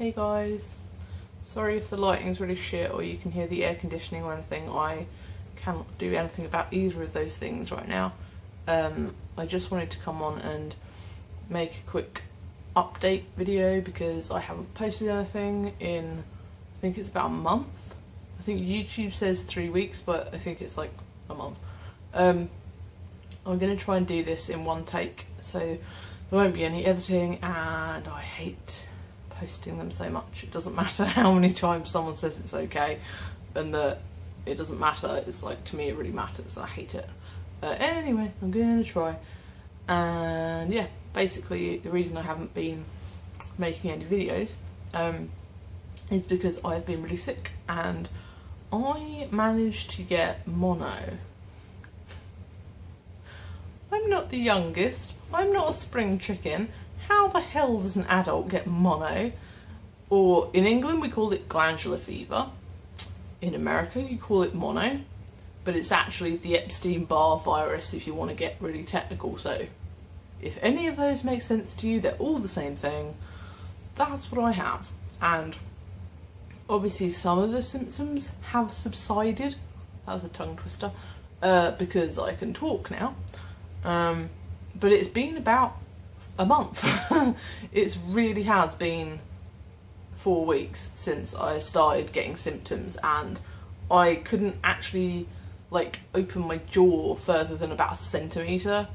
Hey guys, sorry if the lighting's really shit or you can hear the air conditioning or anything. I cannot do anything about either of those things right now. I just wanted to come on and make a quick update video because I haven't posted anything in, I think it's about a month. I think YouTube says 3 weeks, but I think it's like a month. I'm going to try and do this in one take, so there won't be any editing, and I hate posting them so much. It doesn't matter how many times someone says it's okay and that it doesn't matter. It's like, to me it really matters. I hate it. Anyway, I'm going to try. And yeah, basically the reason I haven't been making any videos is because I've been really sick, and I managed to get mono. I'm not the youngest, I'm not a spring chicken. How the hell does an adult get mono? Or in England we call it glandular fever. In America you call it mono, but it's actually the Epstein-Barr virus if you want to get really technical. So if any of those make sense to you, they're all the same thing. That's what I have. And obviously some of the symptoms have subsided. That was a tongue twister. Because I can talk now. But it's been about a month. It really has been 4 weeks since I started getting symptoms, and I couldn't actually like open my jaw further than about a centimetre.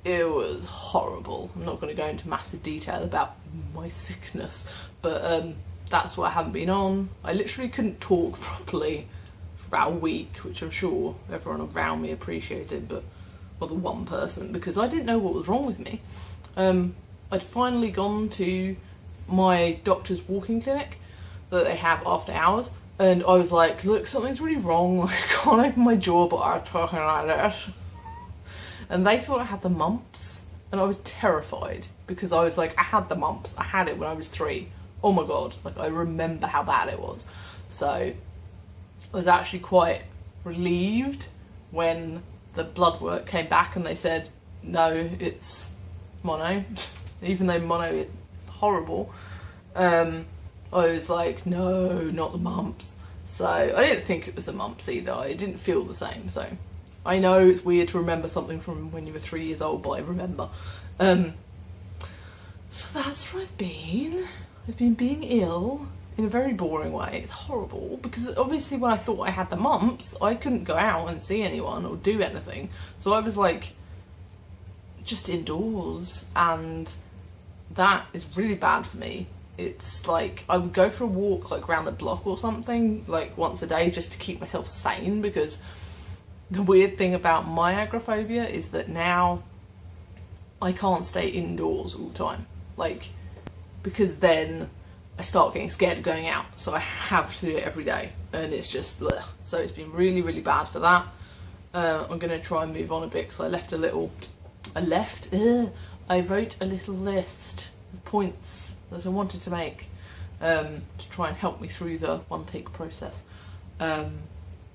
It was horrible. I'm not going to go into massive detail about my sickness, but that's what I haven't been on. I literally couldn't talk properly for about a week, which I'm sure everyone around me appreciated, but well, the one person, because I didn't know what was wrong with me. I'd finally gone to my doctor's walking clinic that they have after hours, and I was like, look, something's really wrong, I can't open my jaw but I'm talking like this. And they thought I had the mumps, and I was terrified because I was like, I had the mumps, I had it when I was 3. Oh my god, like I remember how bad it was. So I was actually quite relieved when the blood work came back and they said, no, it's mono. Even though mono is horrible, I was like, no, not the mumps. So I didn't think it was the mumps either. It didn't feel the same. So I know it's weird to remember something from when you were 3 years old, but I remember. So that's where I've been. I've been being ill in a very boring way. It's horrible because obviously when I thought I had the mumps, I couldn't go out and see anyone or do anything. So I was like just indoors, and that is really bad for me. It's like I would go for a walk like around the block or something like once a day just to keep myself sane, because the weird thing about my agoraphobia is that now I can't stay indoors all the time, like, because then I start getting scared of going out, so I have to do it every day, and it's just bleh. So it's been really, really bad for that. I'm going to try and move on a bit, because I wrote a little list of points that I wanted to make to try and help me through the one take process. There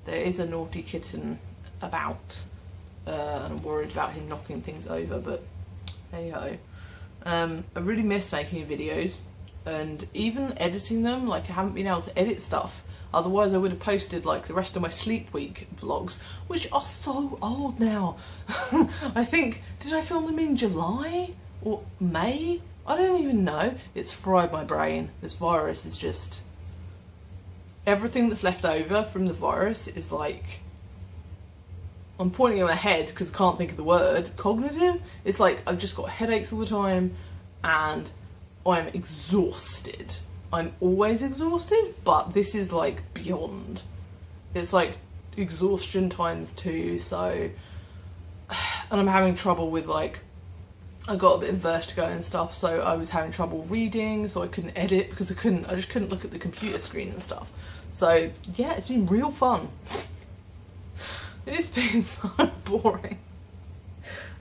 is a naughty kitten about, and I'm worried about him knocking things over, but hey ho. I really miss making videos and even editing them. Like, I haven't been able to edit stuff, otherwise I would have posted like the rest of my sleep week vlogs, which are so old now. I think, did I film them in July or May? I don't even know. It's fried my brain. This virus is just, everything that's left over from the virus is like, I'm pointing at my head because I can't think of the word, cognitive. It's like I've just got headaches all the time and I'm exhausted. I'm always exhausted, but this is like beyond. It's like exhaustion times 2, so, and I'm having trouble with like, I got a bit of vertigo and stuff, so I was having trouble reading, so I couldn't edit because I just couldn't look at the computer screen and stuff. So yeah, it's been real fun. It's been so boring.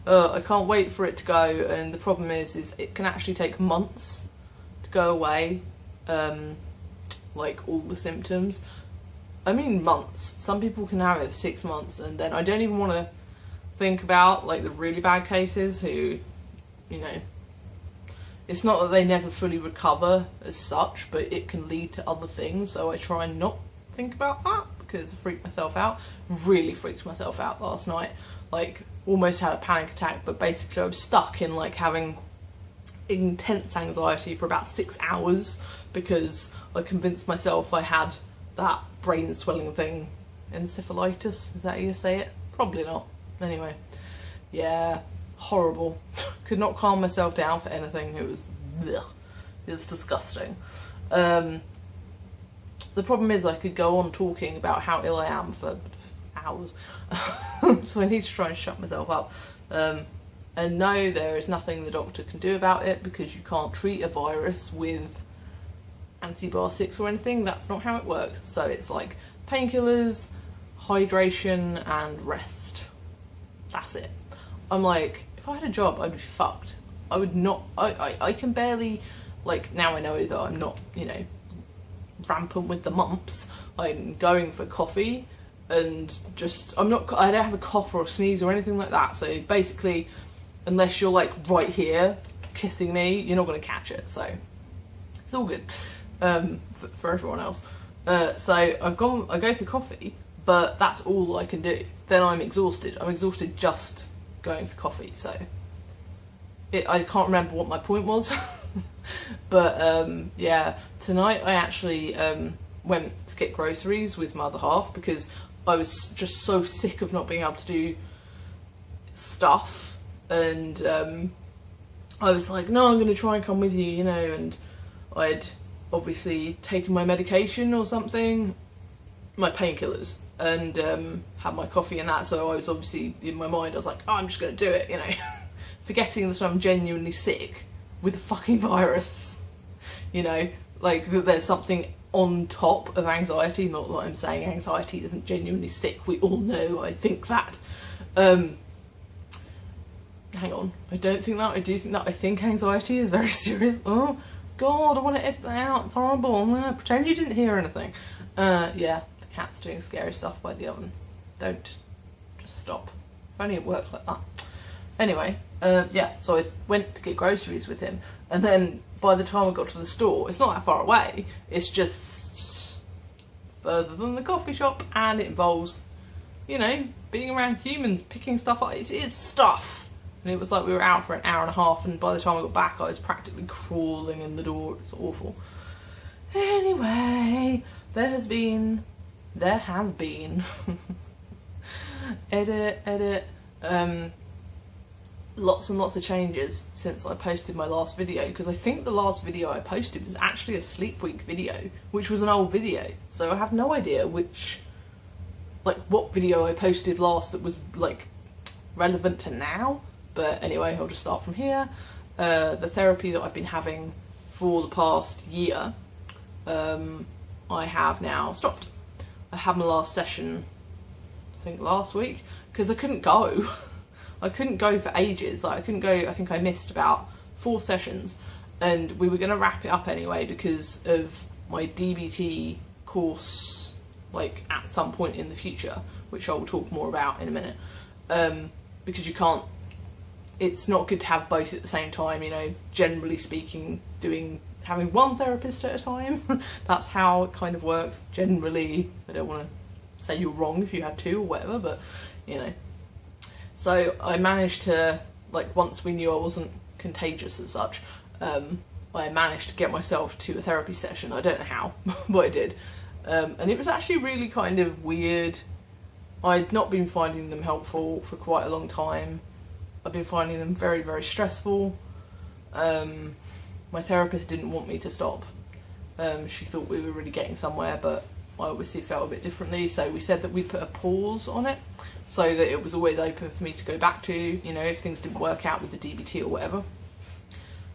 I can't wait for it to go, and the problem is it can actually take months to go away, like all the symptoms. I mean months. Some people can have it 6 months, and then I don't even want to think about like the really bad cases who, you know, it's not that they never fully recover as such, but it can lead to other things, so I try and not think about that, because I freaked myself out. Really freaked myself out last night. Like, almost had a panic attack, but basically I was stuck in, like, having intense anxiety for about 6 hours, because I convinced myself I had that brain swelling thing. Encephalitis, is that how you say it? Probably not. Anyway, yeah, horrible. Could not calm myself down for anything. It was, ugh, it was disgusting. The problem is I could go on talking about how ill I am for hours, so I need to try and shut myself up. And no, there is nothing the doctor can do about it, because you can't treat a virus with antibiotics or anything. That's not how it works. So it's like painkillers, hydration, and rest. That's it. I'm like, if I had a job, I'd be fucked. I would not, I can barely, like, now I know that I'm not, you know, rampant with the mumps. I'm going for coffee, and just, I don't have a cough or a sneeze or anything like that. So basically, unless you're like right here kissing me, you're not going to catch it. So it's all good for everyone else. So I go for coffee, but that's all I can do. Then I'm exhausted. I'm exhausted just going for coffee. So I can't remember what my point was. But yeah, tonight I actually went to get groceries with my other half, because I was just so sick of not being able to do stuff, and I was like, no, I'm going to try and come with you, you know, and I'd obviously taken my medication or something, my painkillers, and had my coffee and that, so I was obviously, in my mind, I was like, oh, I'm just going to do it, you know, forgetting that I'm genuinely sick with a fucking virus, you know, like that there's something on top of anxiety. Not that I'm saying anxiety isn't genuinely sick, we all know I think that. Hang on, I don't think that, I do think that. I think anxiety is very serious. Oh god, I want to edit that out, it's horrible. Pretend you didn't hear anything. Yeah, the cat's doing scary stuff by the oven. Don't, just stop. If only it worked like that. Anyway, yeah, so I went to get groceries with him, and then by the time I got to the store, it's not that far away, it's just further than the coffee shop, and it involves, you know, being around humans, picking stuff up, it's stuff. And it was like we were out for an hour and a half, and by the time I got back I was practically crawling in the door. It's awful. Anyway, there have been lots and lots of changes since I posted my last video, because I think the last video I posted was actually a sleep week video, which was an old video, so I have no idea what video I posted last that was like relevant to now. But anyway, I'll just start from here. The therapy that I've been having for the past year, I have now stopped. I had my last session, I think last week, because I couldn't go. I couldn't go for ages. Like, I couldn't go, I think I missed about 4 sessions, and we were going to wrap it up anyway because of my DBT course, like, at some point in the future, which I will talk more about in a minute. Because you can't, it's not good to have both at the same time, you know, generally speaking, having one therapist at a time. That's how it kind of works, generally. I don't want to say you're wrong if you had 2 or whatever, but, you know. So I managed to, like, once we knew I wasn't contagious as such, I managed to get myself to a therapy session. I don't know how, but I did. And it was actually really kind of weird. I'd not been finding them helpful for quite a long time. I've been finding them very, very stressful. My therapist didn't want me to stop. She thought we were really getting somewhere, but I obviously felt a bit differently, so we said that we'd put a pause on it, so that it was always open for me to go back to, you know, if things didn't work out with the DBT or whatever.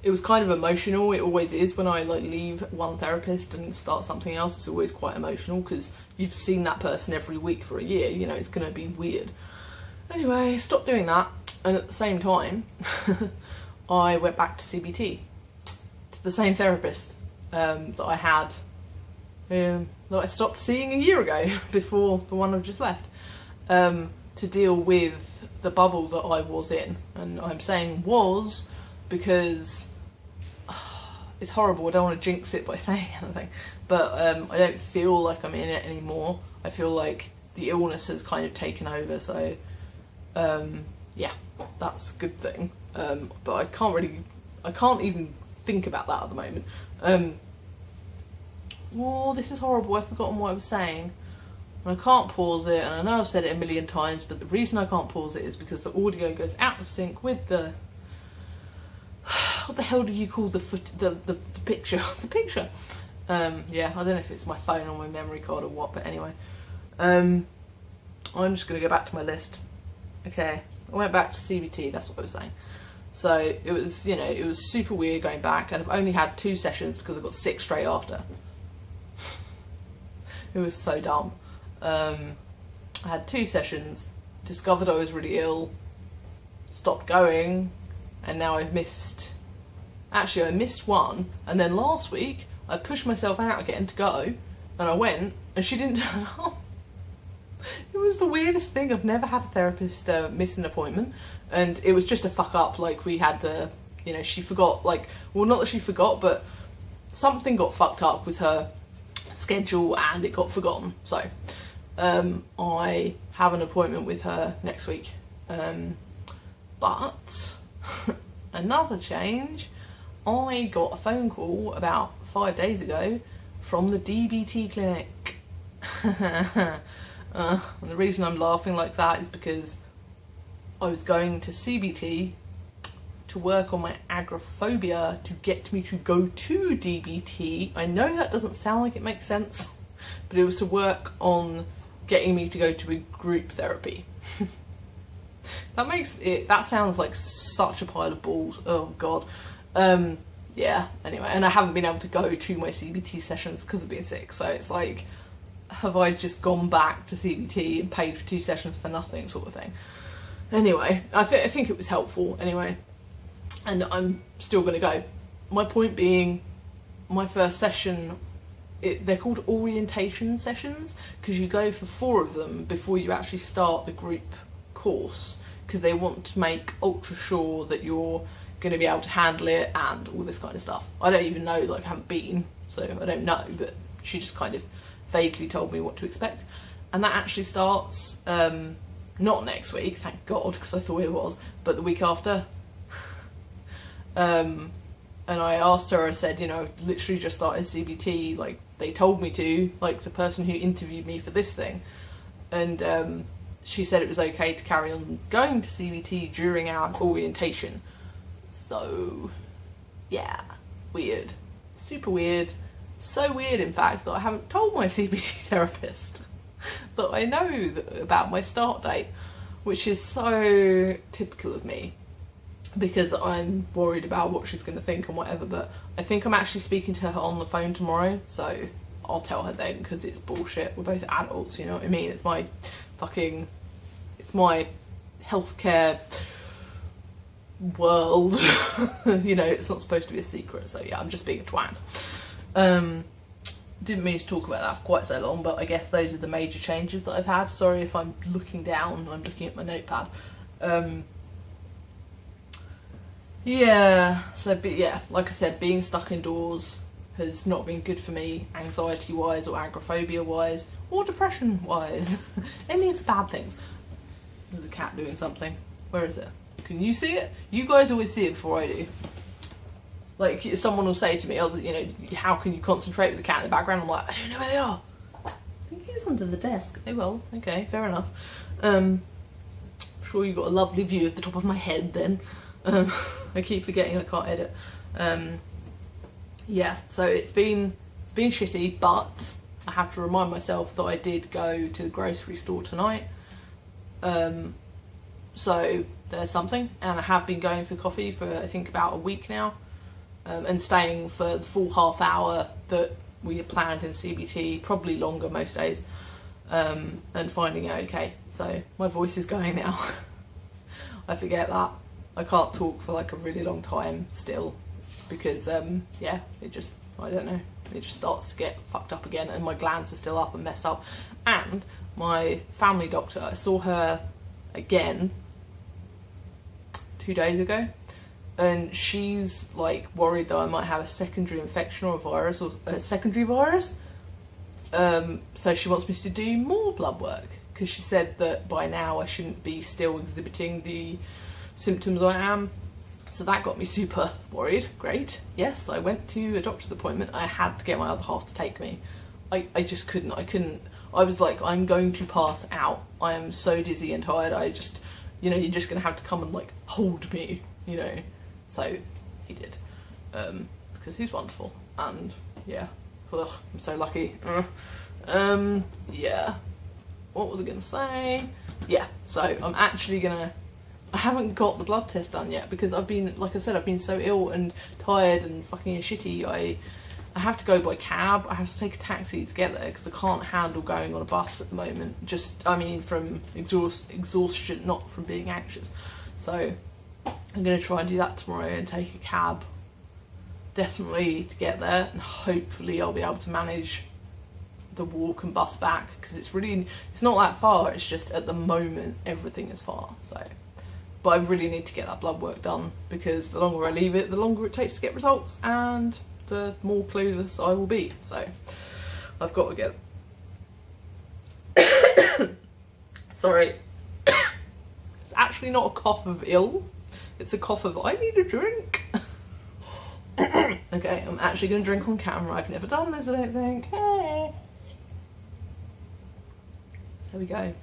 It was kind of emotional, it always is when I like leave one therapist and start something else. It's always quite emotional, because you've seen that person every week for a year, you know, it's going to be weird. Anyway, stopped doing that, and at the same time, I went back to CBT, to the same therapist that I had, that I stopped seeing a year ago, before the one I've just left, to deal with the bubble that I was in. And I'm saying was because it's horrible, I don't want to jinx it by saying anything, but I don't feel like I'm in it anymore. I feel like the illness has kind of taken over, so yeah, that's a good thing. But I can't even think about that at the moment. Oh, this is horrible, I've forgotten what I was saying. And I can't pause it, and I know I've said it a million times, but the reason I can't pause it is because the audio goes out of sync with the... What the hell do you call the picture? The picture. Yeah, I don't know if it's my phone or my memory card or what, but anyway. I'm just going to go back to my list. Okay, I went back to CBT, that's what I was saying. So it was, you know, it was super weird going back, and I've only had 2 sessions because I got sick straight after. It was so dumb. I had 2 sessions, discovered I was really ill, stopped going, and now I've missed... Actually, I missed 1, and then last week I pushed myself out again to go, and I went, and she didn't turn up. It was the weirdest thing. I've never had a therapist miss an appointment, and it was just a fuck up. Like, we had, you know, she forgot, like, well, not that she forgot, but something got fucked up with her schedule and it got forgotten. So I have an appointment with her next week, but another change, I got a phone call about 5 days ago from the DBT clinic. And the reason I'm laughing like that is because I was going to CBT to work on my agoraphobia to get me to go to DBT. I know that doesn't sound like it makes sense, but it was to work on getting me to go to a group therapy. That sounds like such a pile of balls. Oh god. Yeah, anyway, and I haven't been able to go to my CBT sessions because of being sick, so it's like, have I just gone back to CBT and paid for 2 sessions for nothing, sort of thing. Anyway, I think it was helpful anyway, and I'm still going to go. My point being, my first session, they're called orientation sessions because you go for 4 of them before you actually start the group course, because they want to make ultra sure that you're going to be able to handle it and all this kind of stuff. I don't even know, like, I haven't been, so I don't know, but she just kind of vaguely told me what to expect. And that actually starts not next week, thank god, because I thought it was, but the week after. And I asked her, I said, you know, I've literally just started CBT, like, they told me to, like, the person who interviewed me for this thing, and she said it was okay to carry on going to CBT during our orientation. So yeah, weird, super weird. So weird, in fact, that I haven't told my CBT therapist that I know about my start date, which is so typical of me, because I'm worried about what she's going to think and whatever. But I think I'm actually speaking to her on the phone tomorrow, so I'll tell her then, because it's bullshit. We're both adults, you know what I mean? It's my healthcare world. You know, it's not supposed to be a secret, so yeah, I'm just being a twat. Didn't mean to talk about that for quite so long, but I guess those are the major changes that I've had. Sorry if I'm looking down, I'm looking at my notepad. Yeah, so, but yeah, like I said, being stuck indoors has not been good for me, anxiety wise or agoraphobia wise or depression wise. Any of the bad things. There's a cat doing something. Where is it? Can you see it? You guys always see it before I do. Like, someone will say to me, oh, you know, how can you concentrate with the cat in the background? I'm like, I don't know where they are. I think he's under the desk. Oh well, okay, fair enough. I'm sure you've got a lovely view of the top of my head then. I keep forgetting I can't edit. Yeah, so it's been shitty, but I have to remind myself that I did go to the grocery store tonight. So there's something, and I have been going for coffee for I think about a week now, and staying for the full half hour that we had planned in CBT, probably longer most days, and finding it okay. So my voice is going now. I forget that. I can't talk for like a really long time still, because yeah, I don't know, it just starts to get fucked up again, and my glands are still up and messed up. And my family doctor, I saw her again 2 days ago, and she's like worried that I might have a secondary infection or a virus, or a secondary virus. So she wants me to do more blood work, because she said that by now I shouldn't be still exhibiting the symptoms I am. So that got me super worried. Great. Yes, I went to a doctor's appointment. I had to get my other half to take me. I just couldn't. I was like, I'm going to pass out. I am so dizzy and tired. I just, you know, you're just going to have to come and like hold me, you know. So he did, because he's wonderful. And yeah, ugh, I'm so lucky. Yeah. What was I going to say? Yeah, so I'm actually going to, I haven't got the blood test done yet because I've been, like I said, I've been so ill and tired and fucking shitty. I have to go by cab. I have to take a taxi to get there because I can't handle going on a bus at the moment. Just, I mean, from exhaustion, not from being anxious. So I'm going to try and do that tomorrow and take a cab, definitely, to get there, and hopefully I'll be able to manage the walk and bus back, because it's not that far. It's just at the moment everything is far. So. But I really need to get that blood work done, because the longer I leave it, the longer it takes to get results, and the more clueless I will be. So I've got to get sorry. It's actually not a cough of ill, it's a cough of I need a drink. Okay, I'm actually going to drink on camera. I've never done this, I don't think. Hey. There we go.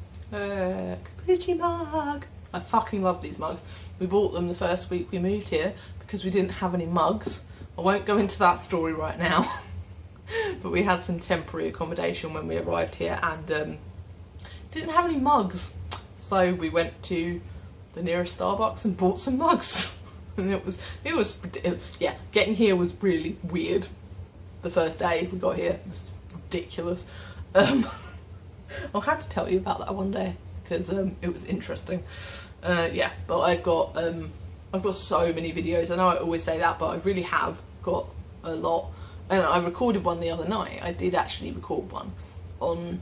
Pretty mug. I fucking love these mugs. We bought them the first week we moved here because we didn't have any mugs. I won't go into that story right now. But we had some temporary accommodation when we arrived here and didn't have any mugs. So we went to the nearest Starbucks and bought some mugs. And it was yeah, getting here was really weird. The first day we got here, it was ridiculous. I'll have to tell you about that one day, because it was interesting. Yeah, but I've got so many videos. I know I always say that, but I really have got a lot. And I recorded one the other night. I did actually record one on,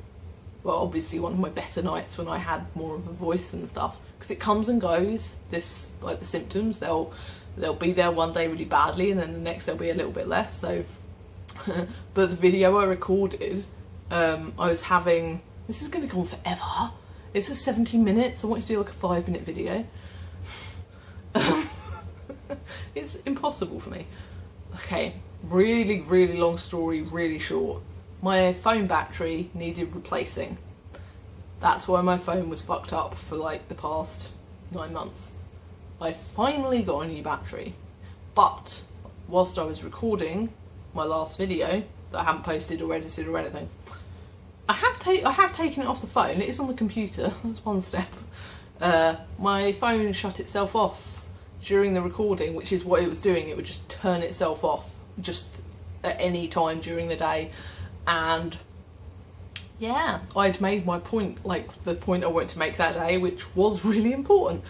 well, obviously one of my better nights when I had more of a voice and stuff, because it comes and goes. This, like the symptoms, they'll be there one day really badly, and then the next they'll be a little bit less. So, but the video I recorded, I was having. This is going to go on forever. It's a 17 minutes. I want you to do like a 5-minute video. It's impossible for me. Okay, really, really long story, really short. My phone battery needed replacing. That's why my phone was fucked up for like the past 9 months. I finally got a new battery, but whilst I was recording my last video that I haven't posted or edited or anything, I have taken it off the phone. It is on the computer. That's one step. My phone shut itself off during the recording, which is what it was doing. It would just turn itself off just at any time during the day. And yeah, I'd made my point, like the point I wanted to make that day, which was really important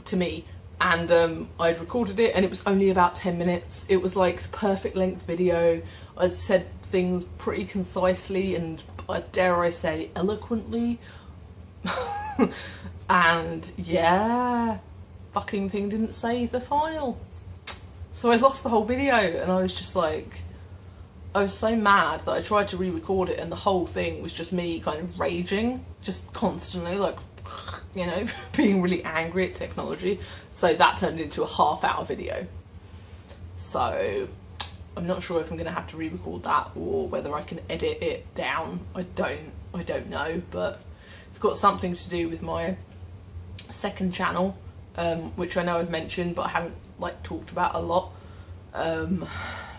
to me. And I'd recorded it, and it was only about 10 minutes. It was like the perfect length video. I'd said things pretty concisely and, dare I say, eloquently. And yeah, fucking thing didn't save the file. So I lost the whole video, and I was just like, I was so mad that I tried to re-record it, and the whole thing was just me kind of raging, just constantly, like, you know, being really angry at technology. So that turned into a half-hour video. So I'm not sure if I'm going to have to re-record that or whether I can edit it down. I don't know, but it's got something to do with my second channel, which I know I've mentioned, but I haven't like talked about a lot.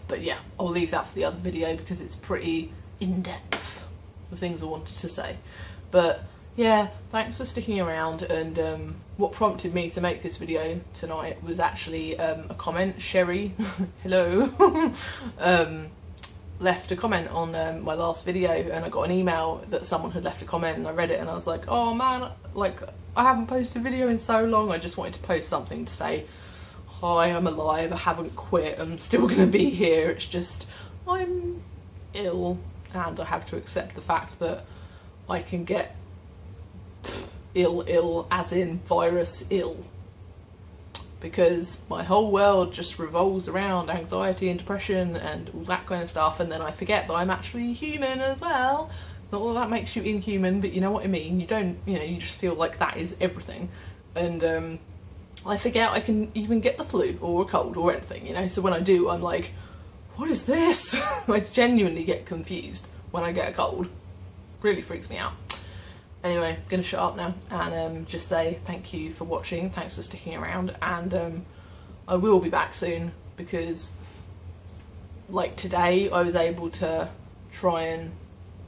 But yeah, I'll leave that for the other video because it's pretty in-depth, the things I wanted to say. But yeah, thanks for sticking around, and what prompted me to make this video tonight was actually a comment. Sherry, hello, left a comment on my last video, and I got an email that someone had left a comment, and I read it and I was like, oh man, like I haven't posted a video in so long. I just wanted to post something to say, hi, I'm alive, I haven't quit, I'm still gonna be here. It's just I'm ill, and I have to accept the fact that I can get ill as in virus ill, because my whole world just revolves around anxiety and depression and all that kind of stuff, and then I forget that I'm actually human as well. Not that that makes you inhuman, but you know what I mean. You don't, you know, you just feel like that is everything. And I forget I can even get the flu or a cold or anything, you know. So when I do, I'm like, what is this? I genuinely get confused when I get a cold. Really freaks me out. Anyway, I'm going to shut up now and just say thank you for watching, thanks for sticking around, and I will be back soon because, like today, I was able to try and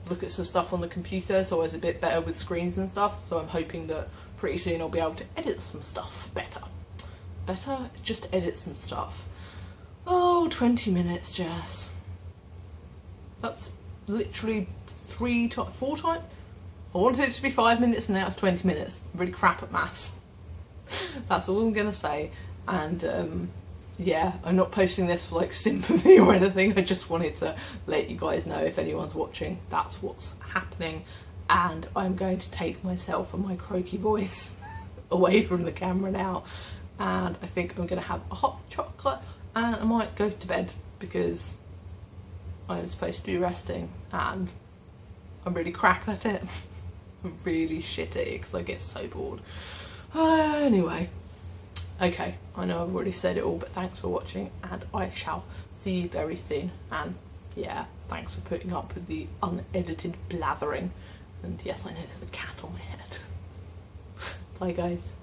look at some stuff on the computer, so I was a bit better with screens and stuff, so I'm hoping that pretty soon I'll be able to edit some stuff better. Just edit some stuff. Oh, 20 minutes, Jess. That's literally 4 times. I wanted it to be 5 minutes and now it's 20 minutes. I'm really crap at maths. That's all I'm gonna say. And yeah, I'm not posting this for like sympathy or anything. I just wanted to let you guys know, if anyone's watching, that's what's happening. And I'm going to take myself and my croaky voice away from the camera now. And I think I'm gonna have a hot chocolate and I might go to bed because I'm supposed to be resting and I'm really crap at it. I'm really shit at it because I get so bored. Anyway, okay, I know I've already said it all, but thanks for watching and I shall see you very soon. And yeah, thanks for putting up with the unedited blathering. And yes, I know there's a cat on my head. Bye guys.